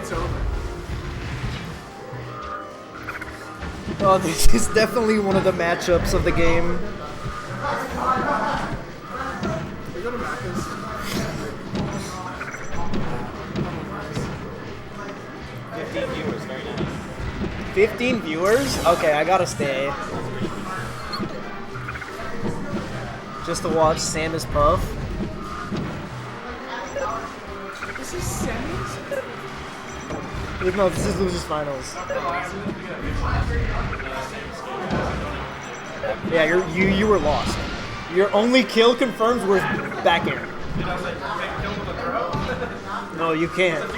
It's over. Oh, this is definitely one of the matchups of the game. We go to Macca's. 15 viewers, very nice. 15 viewers? Okay, I gotta stay. Just to watch Samus Puff. This is semis? No, this is Losers Finals. Yeah, you were lost. Your only kill confirmed was back air. No, you can't.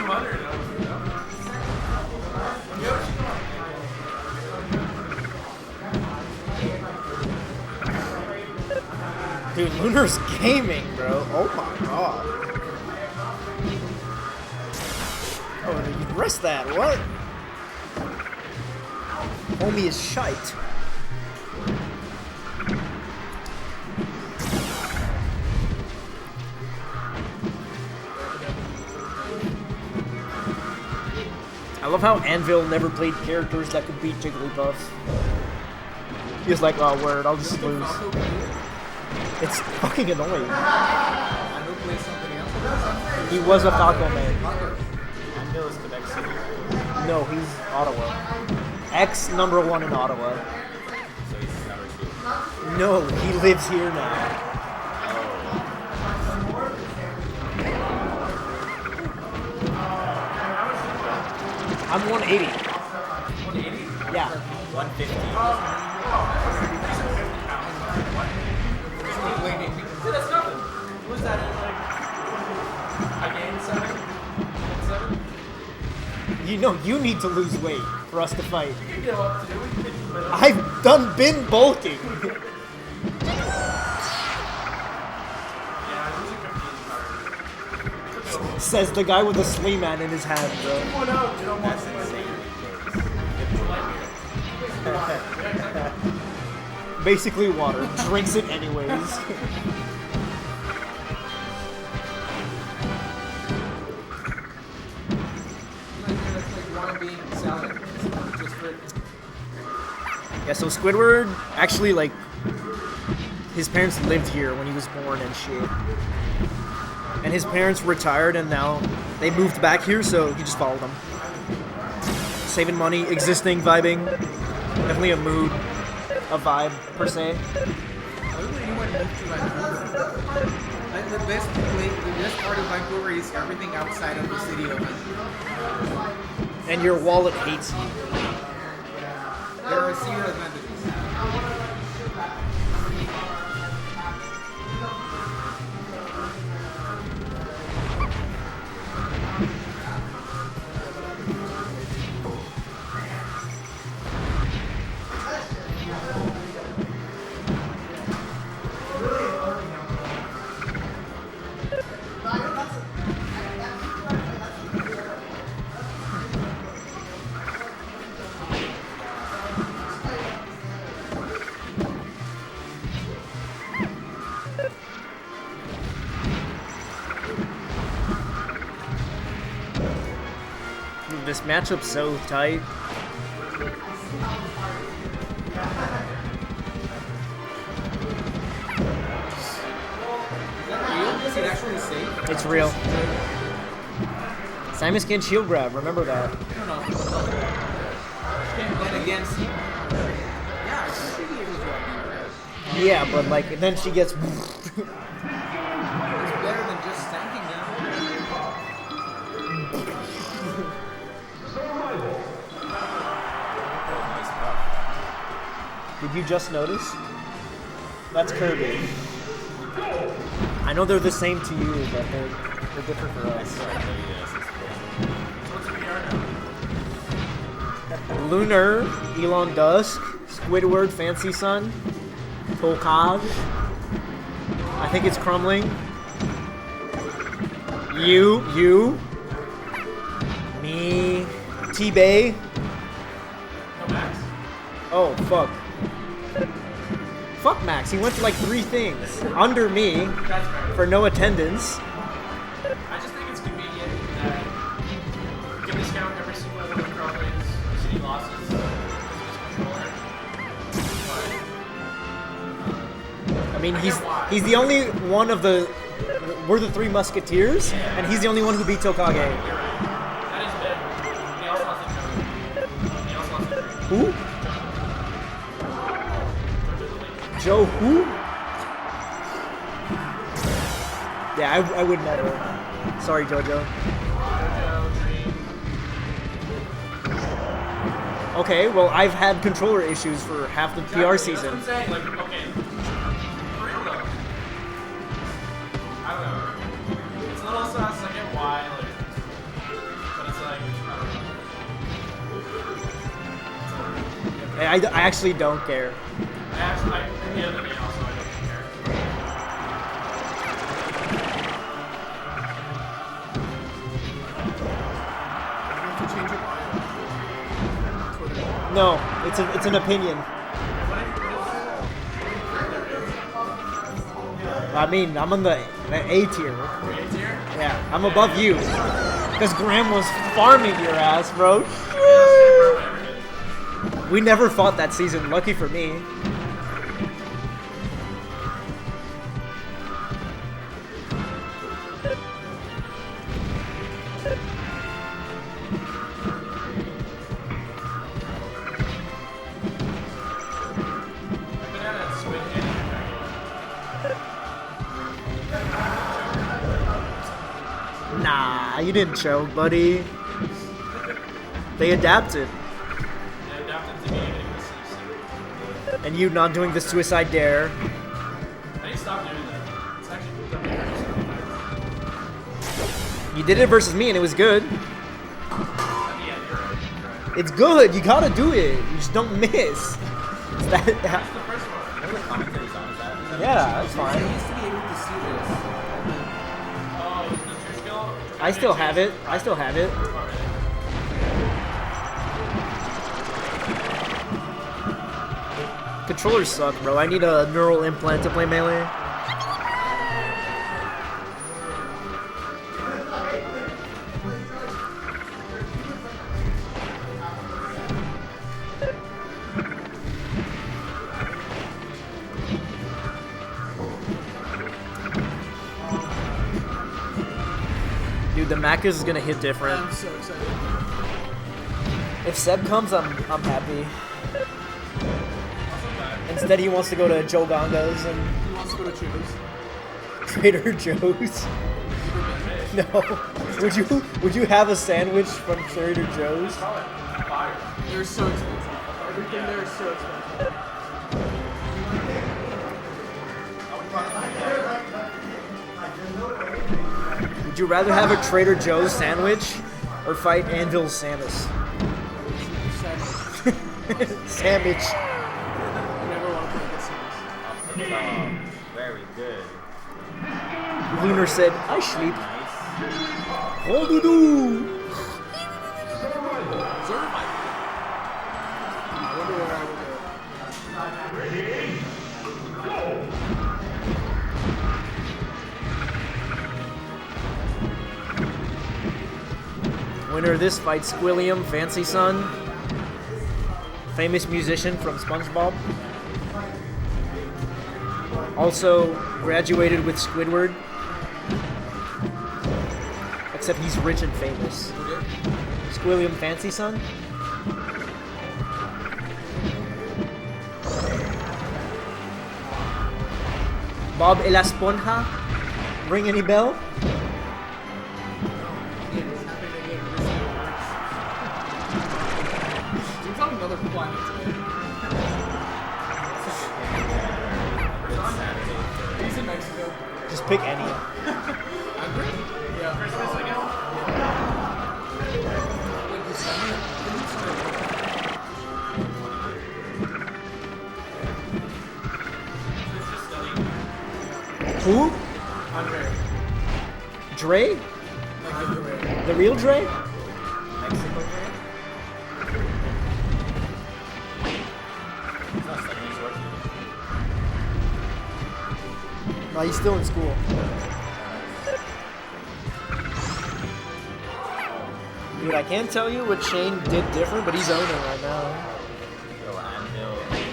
Dude, Lunar's gaming, bro. Oh my god. Oh, you press that. What? Homie is shite. I love how Anvil never played characters that could beat Jigglypuff. He was like, oh, word, I'll just lose. It's fucking annoying. Anvil plays something else. He was a Falco man. Anvil is Quebec City. No, he's Ottawa. Ex #1 in Ottawa. So he's number 2. No, he lives here now. I'm 180. 180? Yeah. 150. Dude, that's nothing. What was that? I gained 7? You know, you need to lose weight for us to fight. You know what to do. I've been bulking. Says the guy with the Slee Man in his hand, bro. Oh no, you don't want That's insane. Basically water. Drinks it anyways. Yeah, so Squidward actually, like, his parents lived here when he was born and shit. And his parents retired and now they moved back here, so he just followed them. Saving money, existing, vibing. Definitely a mood, a vibe, per se. Why would anyone move to Vancouver? Like the best part of Vancouver is everything outside of the city of Vancouver. And your wallet hates you. There are zero advantages. This matchup's so tight. Is it actually safe? It's real. Simon's can shield grab, remember that. I don't know. Then again, yeah, she should be able to walk. Yeah, but like, then she gets... It's better than just standing down. Did you just notice? That's Kirby. I know they're the same to you, but they're different for us. Lunar, Elon Dusk, Squidward, Fancy Sun, Tolkaj. I think it's Crumbling. You, me, T-Bay. Oh, fuck. Fuck Max, he went to like 3 things. Under me, for no attendance. I just think it's convenient that give this guy mean, he's the only one of the. We're the three musketeers, and he's the only one who beat Tokage. That is bad. He also lost to Joe. He also lost to Who? Joe who? Yeah, I would never. Sorry, JoJo. Okay, well, I've had controller issues for half the PR season. That's what I'm saying. Like, okay. For real though. I don't know. It's a little sus. I get why. Like, but it's like, I don't know. I actually don't care. I actually, like, the other day also, I don't care. You have to change your bio. Twitter. No, it's an opinion. I mean, I'm on the A tier. Yeah, I'm above you. Because Graham was farming your ass, bro. We never fought that season, lucky for me. Nah, you didn't choke, buddy. They adapted. They adapted to me getting the sleep. And you not doing the suicide dare. I need to stop doing that. It's actually the better. You did it versus me and it was good. Yeah, you're right. It's good, you gotta do it. You just don't miss. It's that, That's the first one. What are the commentaries on? Is that yeah, that's I fine. used to be able to see this. Oh, the true skill? I still have it. I still have it. Controllers suck, bro. I need a neural implant to play Melee. Dude, the Macas is gonna hit different. I'm so excited. If Seb comes, I'm happy. Instead, he wants to go to Joe Gonga's and He wants to go to Choose. Trader Joe's. No. Would you have a sandwich from Trader Joe's? They're so expensive. Everything there is so expensive. Would you rather have a Trader Joe's sandwich or fight Anvil Samus? Sandwich. I never want to play this series. very good. Lunar said, I sleep. Nice. How do do? Zermite. I wonder where I will go. Winner of this fight, Squilliam, Fancy Son, famous musician from SpongeBob. Also graduated with Squidward, except he's rich and famous. Squilliam, Fancy Son. Bob El Esponja, ring any bell? It is happening again. This year works. Dude's on another planet today. He's in Mexico. Just pick any. Hungry? Yeah. Christmas again? Wait, December? Who? Andre. Dre? Like the Dre. The real Dre? Mexico Day? It's not studying, he's working. No, he's still in school. Dude, I can't tell you what Shane did different, but he's owning right now. Yo, Anvil, good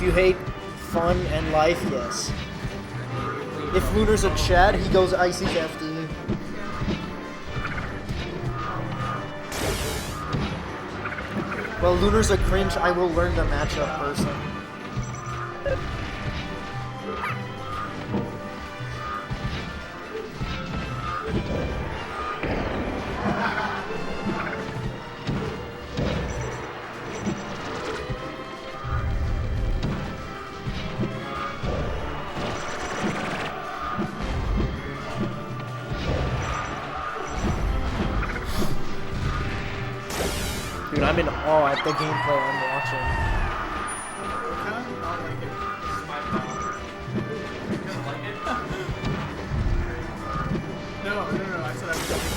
you hate fun and life, yes. If Lunar's a Chad, he goes Icy's FD. Well, Lunar's a cringe, I will learn the matchup person. Dude, I'm in awe at the gameplay I'm watching. Kind of? I don't like it. This is my fault. You don't like it? No. I said I was like it.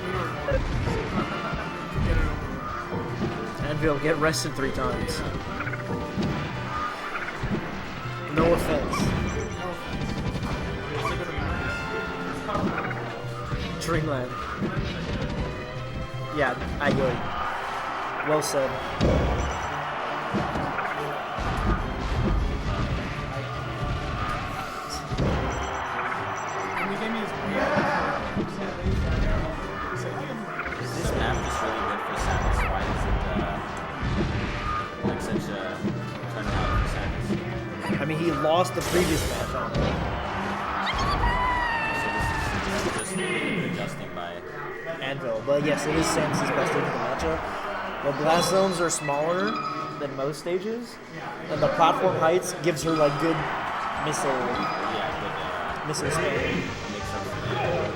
We were more. Get it over with. Anvil, get rested 3 times. No offense. No offense. It's a good amount. Dreamland. Yeah, I go. Well said. And the game is This map is really good for Samus. Why is it like such a turnaround for Samus? I mean, he lost the previous match on it. So this is just really adjusting by. Anvil, but yes, it is Samus' best stage of the matchup. The blast zones are smaller than most stages, and the platform heights gives her like good missile Yeah, missile spam. good mix up for that.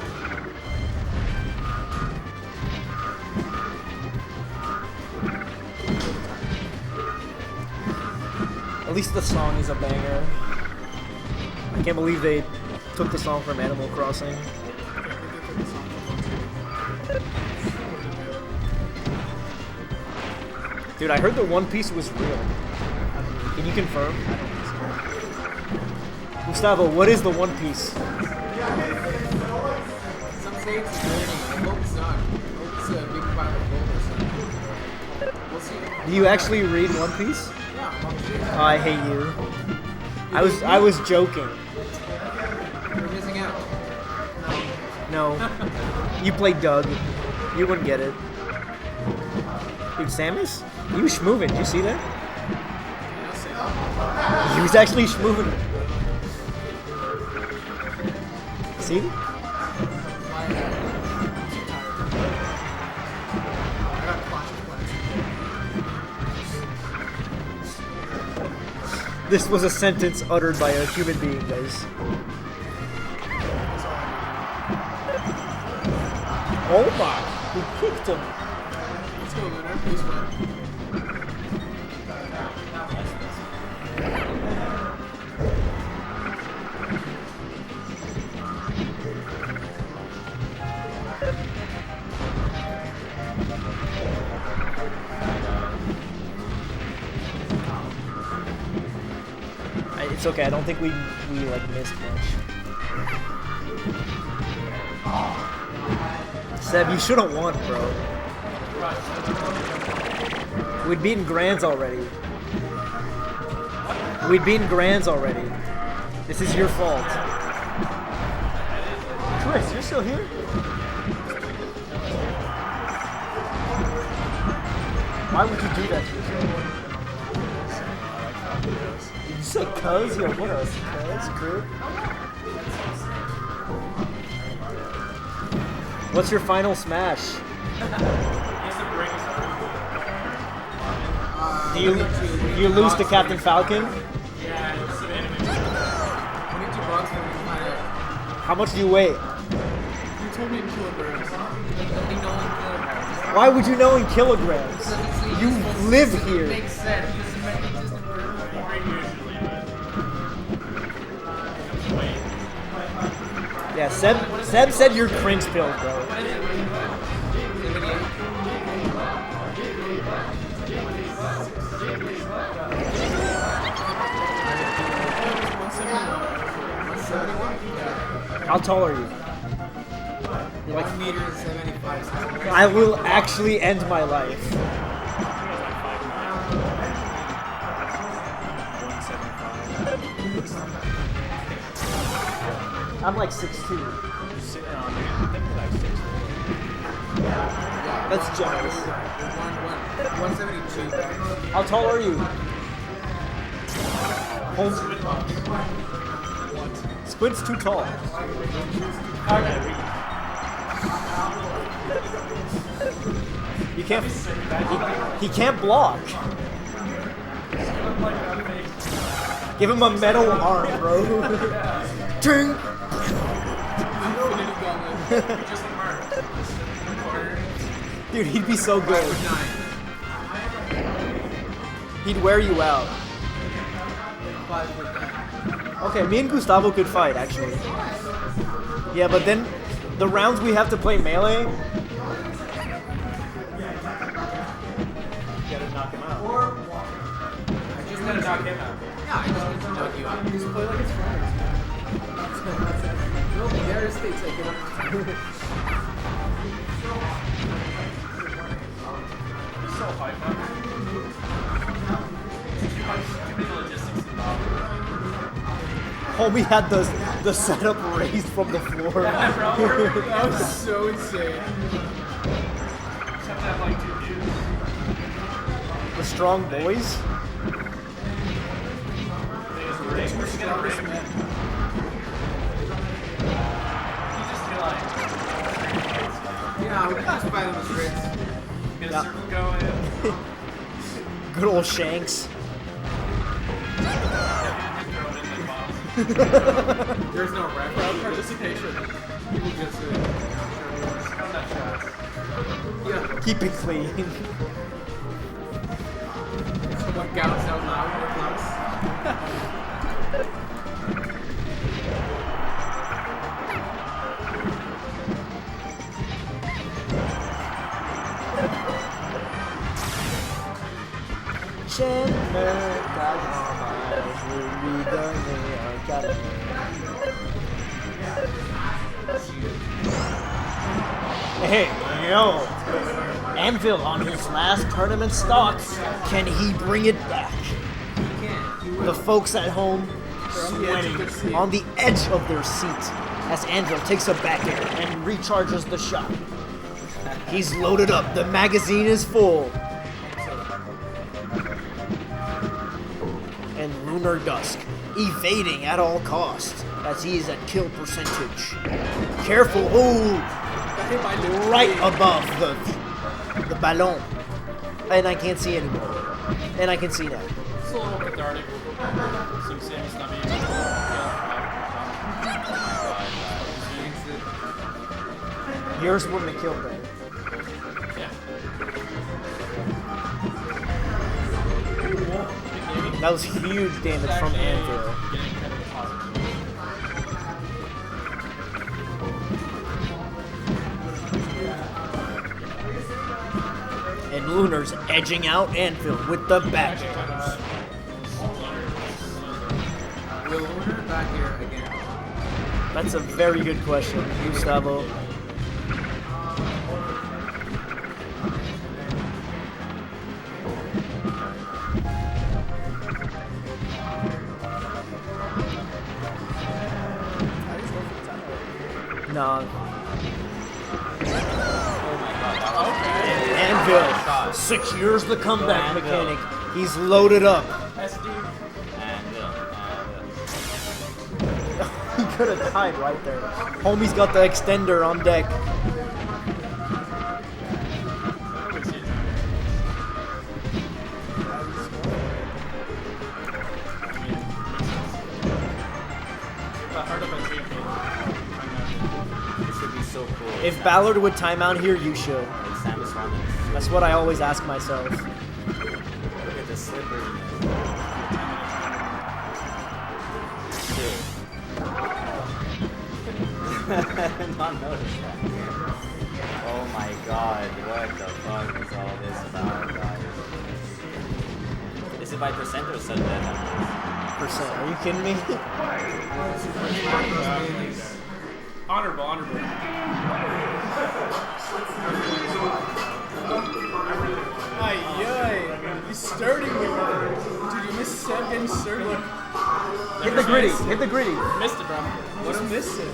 At least the song is a banger. I can't believe they took the song from Animal Crossing. Dude, I heard the One Piece was real. Can you confirm? Gustavo, what is the One Piece? some say it's learning. I hope it's not. I hope it's a big pile of gold or something. We'll see. Do you actually read One Piece? Yeah, I'm sure. Oh, I hate you. I was joking. You're missing out. No. You played Doug. You wouldn't get it. Dude, Samus? He was schmoving. Did you see that? He was actually schmoving. See? I'm too tired. I got Clash of Clans. This was a sentence uttered by a human being, guys. That's all I Oh my! He kicked him. need. Let's go, Lunar. Please win. It's okay. I don't think we like missed much. Seb, you should have won, bro. We'd beaten Grands already. We'd beaten Grands already. This is your fault. Chris, you're still here? Why would you do that to yourself? You said cuz? Yo, what else? Cuz, crew? What's your final smash? Do you lose to Captain Falcon? Yeah, it's an anime. $22 for me to find out. How much do you weigh? You told me in kilograms. Let me know in kilograms. Why would you know in kilograms? You live here. Makes sense. This is meant to just Yeah, Seb said you're cringe pilled, bro. How tall are you? You're like 1 meter and 75. I will actually end my life. I'm like 6'2". Sitting on me. I think it's like 6. That's generous. 172 pounds. How tall are you? Holmes. Squid's too tall. You can't. He can't block. Give him a metal arm, bro. Ting. Dude, he'd be so good. 5'9". He'd wear you out. 5'9". Okay, me and Gustavo could fight, actually. Yeah, but then the rounds we have to play melee. Gotta knock him out. I just Gotta knock him out. Yeah, I just need to knock you out. Just play like it's friends. No, there is stakes. I get He's so hyped up. Too many logistics involved. Homie had the setup raised from the floor. That was so insane. Just have to have like 2 dudes. The strong boys. They just raise. We're just gonna ring. You just feel like Yeah, we can just fight on the streets. get a Yeah. circle going. Good old Shanks. There's no ref. Crowd participation. People just Not shots. yeah. Keep it clean. Someone gouts out loud in class. Hey, yo. Anvil on his last tournament stock. Can he bring it back? The folks at home sweating on the edge of their seat as Anvil takes a back air and recharges the shot. He's loaded up. The magazine is full. And Lunar Dusk, evading at all costs as he is at kill percentage. Careful, oh, right above the ballon. And I can't see anymore. And I can see now. It's a little cathartic. Seeing Sammy's not being able to Yours wouldn't have killed them. Yeah. That was huge damage from Anvil. Getting kind of positive. And Lunar's edging out Anvil with the back air. Will Lunar back here again? That's a very good question, Gustavo. No. Anvil secures the comeback mechanic. He's loaded up. He could have died right there. Homie's got the extender on deck. This would be so cool. If Ballard would time out here, you should. Like Samus Wanted. That's what I always ask myself. Look at the slippery. Shit. Not noticed that. Oh my god, what the fuck is all this about, guys? Is it by percent or sudden death? Percent. Are you kidding me? Honorable, honorable. Ay, you starting with her. Dude, you missed 7 getting started. Hit the gritty. Hit the gritty. Missed it, bro. What a miss it.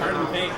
Hard in the paint.